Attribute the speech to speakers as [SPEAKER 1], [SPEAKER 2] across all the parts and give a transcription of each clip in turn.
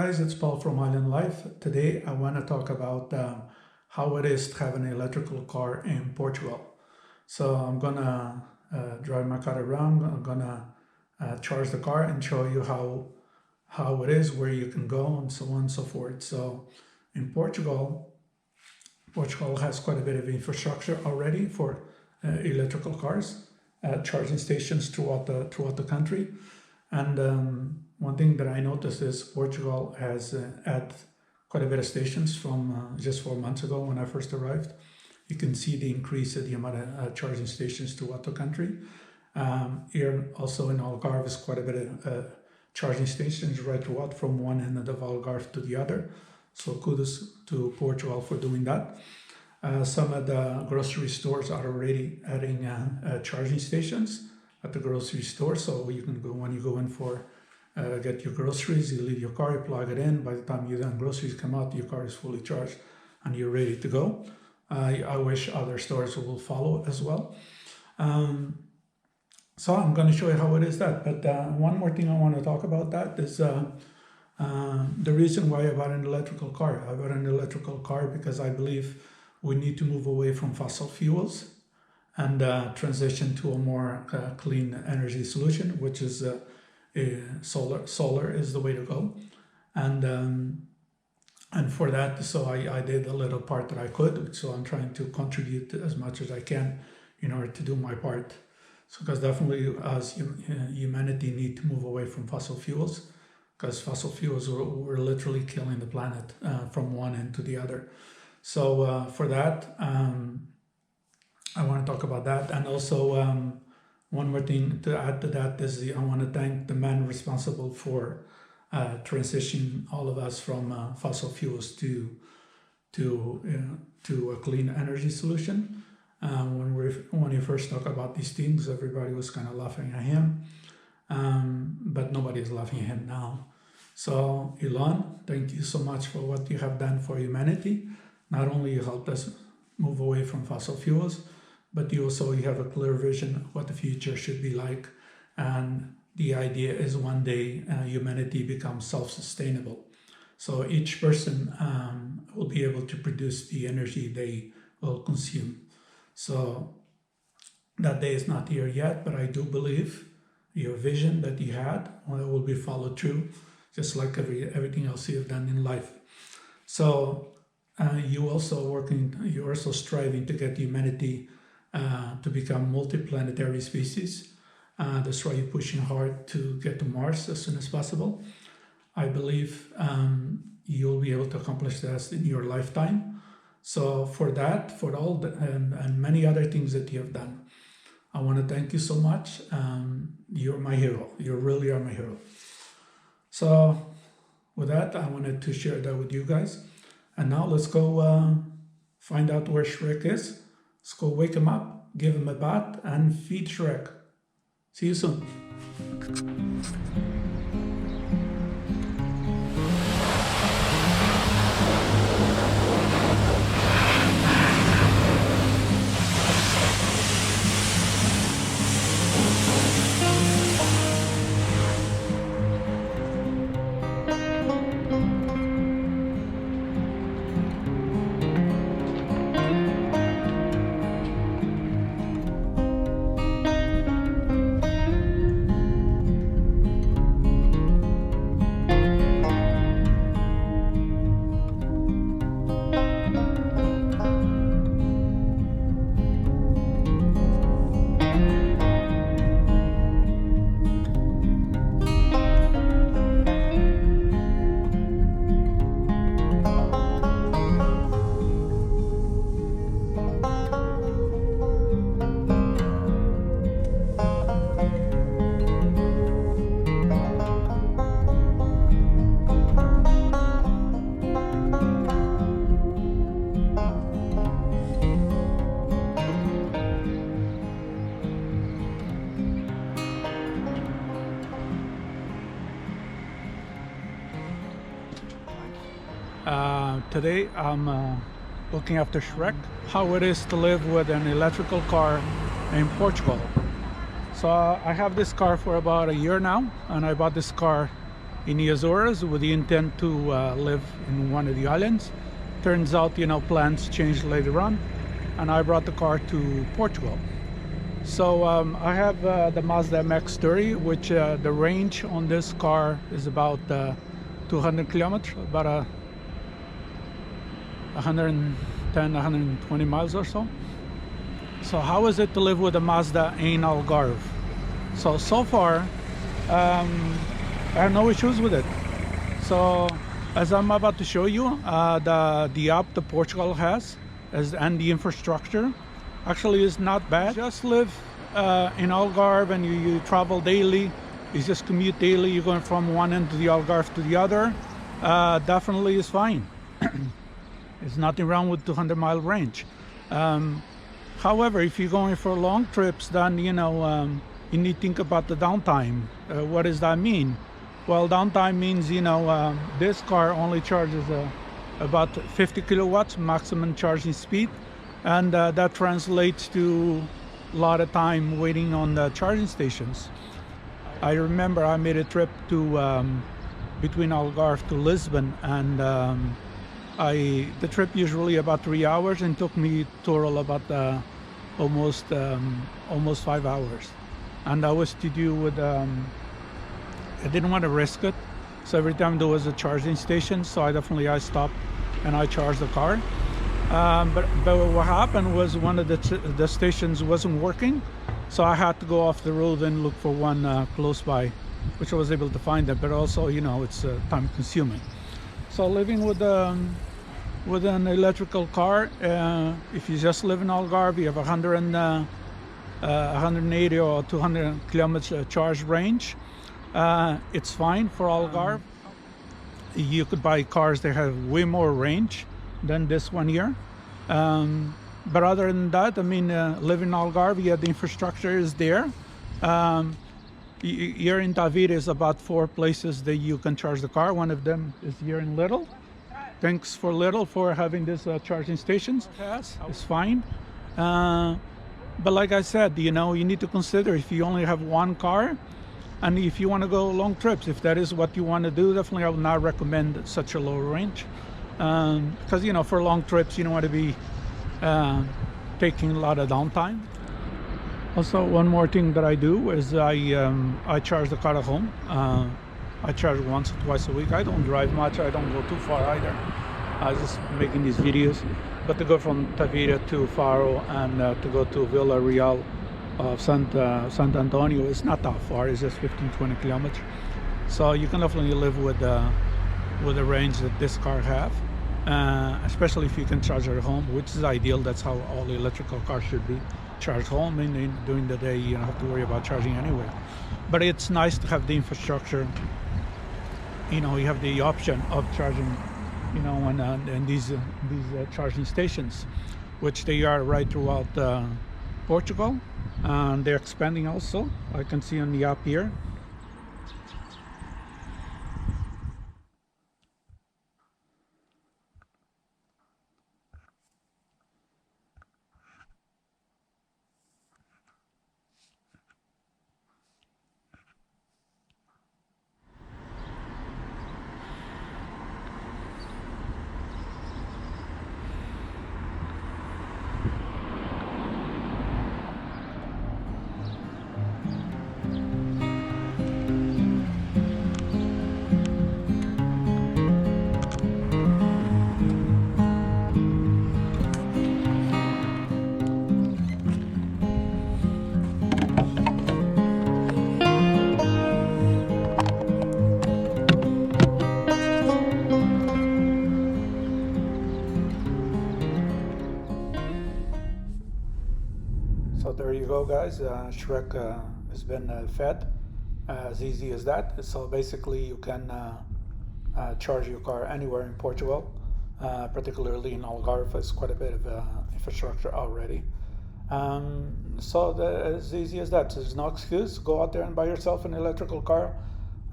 [SPEAKER 1] guys, it's Paul from Island Life. Today I want to talk about how it is to have an electrical car in Portugal. So I'm gonna drive my car around. I'm gonna charge the car and show you how it is, where you can go, and so on and so forth. So in Portugal has quite a bit of infrastructure already for electrical cars, charging stations throughout the country. And one thing that I noticed is Portugal has had quite a bit of stations from just 4 months ago when I first arrived. You can see the increase in the amount of charging stations throughout the country. Here also in Algarve is quite a bit of charging stations right throughout from one end of Algarve to the other. So kudos to Portugal for doing that. Some of the grocery stores are already adding charging stations at the grocery store. So you can go, when you go in for get your groceries, you leave your car, you plug it in. By the time you're done, groceries come out, your car is fully charged and you're ready to go. I wish other stores will follow as well. So I'm going to show you how it is that. But one more thing I want to talk about that is the reason why I bought an electrical car. I bought an electrical car because I believe we need to move away from fossil fuels and transition to a more clean energy solution, which is solar. Solar is the way to go. And for that, so I did a little part that I could. So I'm trying to contribute as much as I can in order to do my part. So because definitely as humanity need to move away from fossil fuels, because fossil fuels were literally killing the planet from one end to the other. So for that, I want to talk about that. And also one more thing to add to that is I want to thank the man responsible for transitioning all of us from fossil fuels to a clean energy solution. When he first talked about these things, everybody was kind of laughing at him, but nobody's laughing at him now. So Elon, thank you so much for what you have done for humanity. Not only you helped us move away from fossil fuels, but you have a clear vision of what the future should be like. And the idea is one day humanity becomes self-sustainable. So each person will be able to produce the energy they will consume. So that day is not here yet, but I do believe your vision that you had will be followed through, just like everything else you have done in life. So you're also striving to get humanity to become multiplanetary species. That's why you're pushing hard to get to Mars as soon as possible. I believe you'll be able to accomplish that in your lifetime. So for that, for all and many other things that you have done, I want to thank you so much. You're my hero. You really are my hero. So with that, I wanted to share that with you guys. And now let's go find out where Shrek is. Let's go wake him up, give him a bath, and feed Shrek. See you soon. Today I'm looking after Shrek, how it is to live with an electrical car in Portugal. So I have this car for about a year now, and I bought this car in the Azores with the intent to live in one of the islands. Turns out, plans changed later on, and I brought the car to Portugal. So I have the Mazda MX-30, which the range on this car is about 200 kilometers, about 110, 120 miles or so. So how is it to live with a Mazda in Algarve? So far, I have no issues with it. So as I'm about to show you, the app that Portugal has and the infrastructure actually is not bad. You just live in Algarve and you travel daily. You just commute daily. You're going from one end of the Algarve to the other. Definitely is fine. There's nothing wrong with 200-mile range. However, if you're going for long trips, then you need to think about the downtime. What does that mean? Well, downtime means this car only charges about 50 kilowatts maximum charging speed, and that translates to a lot of time waiting on the charging stations. I remember I made a trip to between Algarve to Lisbon, and the trip usually about 3 hours, and took me total about almost 5 hours. And that was to do with I didn't want to risk it, so every time there was a charging station, so I stopped and I charged the car. But what happened was one of the stations wasn't working, so I had to go off the road and look for one close by, which I was able to find it. But also, it's time consuming. So living with an electrical car, if you just live in Algarve, you have 180 or 200 kilometers charge range. It's fine for Algarve. You could buy cars that have way more range than this one here. But other than that, living in Algarve, the infrastructure is there. Here in Tavira is about 4 places that you can charge the car. One of them is here in Little. Thanks for Little for having this charging stations. It's fine. But like I said, you need to consider if you only have one car, and if you want to go long trips, if that is what you want to do, definitely I would not recommend such a low range. Because, for long trips, you don't want to be taking a lot of downtime. Also, one more thing that I do is I charge the car at home. I charge once or twice a week. I don't drive much. I don't go too far either. I was just making these videos. But to go from Tavira to Faro and to go to Villarreal of Sant Antonio, it's not that far. It's just 15-20 kilometers. So you can definitely live with the range that this car have, especially if you can charge at home, which is ideal. That's how all the electrical cars should be charged home. And during the day, you don't have to worry about charging anywhere. But it's nice to have the infrastructure. You have the option of charging, and these charging stations, which they are right throughout Portugal, and they're expanding also. I can see on the app here. So there you go, guys. Shrek has been fed, as easy as that. So basically you can charge your car anywhere in Portugal, particularly in Algarve. It's quite a bit of infrastructure already. So as easy as that. There's no excuse. Go out there and buy yourself an electrical car.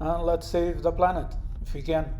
[SPEAKER 1] Let's save the planet if you can.